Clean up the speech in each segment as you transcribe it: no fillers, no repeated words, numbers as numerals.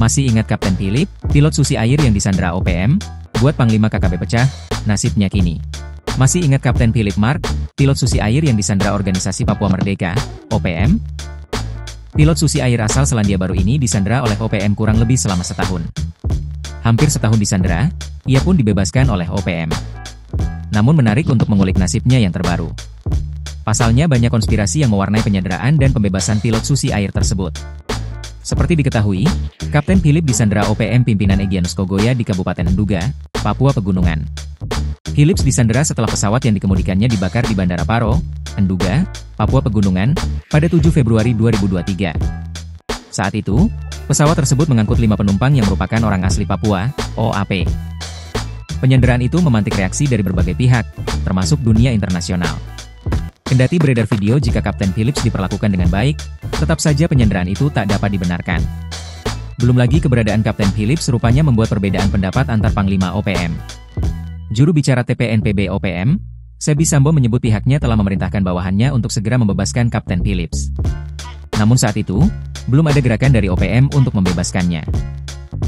Masih ingat Kapten Philip, pilot Susi Air yang disandera OPM? Buat Panglima KKP pecah, nasibnya kini. Masih ingat Kapten Philip Mark, pilot Susi Air yang disandera Organisasi Papua Merdeka, OPM? Pilot Susi Air asal Selandia Baru ini disandera oleh OPM kurang lebih selama setahun. Hampir setahun disandera, ia pun dibebaskan oleh OPM. Namun menarik untuk mengulik nasibnya yang terbaru. Pasalnya banyak konspirasi yang mewarnai penyanderaan dan pembebasan pilot Susi Air tersebut. Seperti diketahui, Kapten Philip disandera OPM pimpinan Egyanus Kogoya di Kabupaten Nduga, Papua Pegunungan. Philip disandera setelah pesawat yang dikemudikannya dibakar di Bandara Paro, Nduga, Papua Pegunungan, pada 7 Februari 2023. Saat itu, pesawat tersebut mengangkut 5 penumpang yang merupakan orang asli Papua, OAP. Penyanderaan itu memantik reaksi dari berbagai pihak, termasuk dunia internasional. Kendati beredar video jika Kapten Philip diperlakukan dengan baik, tetap saja penyanderaan itu tak dapat dibenarkan. Belum lagi keberadaan Kapten Philip rupanya membuat perbedaan pendapat antar Panglima OPM. Juru bicara TPNPB OPM, Sebi Sambo menyebut pihaknya telah memerintahkan bawahannya untuk segera membebaskan Kapten Philip. Namun saat itu, belum ada gerakan dari OPM untuk membebaskannya.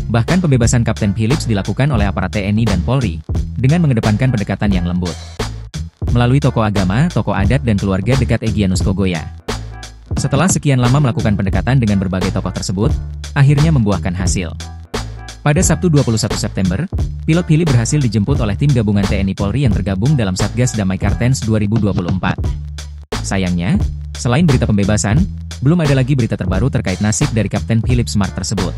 Bahkan pembebasan Kapten Philip dilakukan oleh aparat TNI dan Polri, dengan mengedepankan pendekatan yang lembut. Melalui tokoh agama, tokoh adat dan keluarga dekat Egyanus Kogoya. Setelah sekian lama melakukan pendekatan dengan berbagai tokoh tersebut, akhirnya membuahkan hasil. Pada Sabtu 21 September, pilot Philip berhasil dijemput oleh tim gabungan TNI Polri yang tergabung dalam Satgas Damai Kartens 2024. Sayangnya, selain berita pembebasan, belum ada lagi berita terbaru terkait nasib dari Kapten Philip Mark tersebut.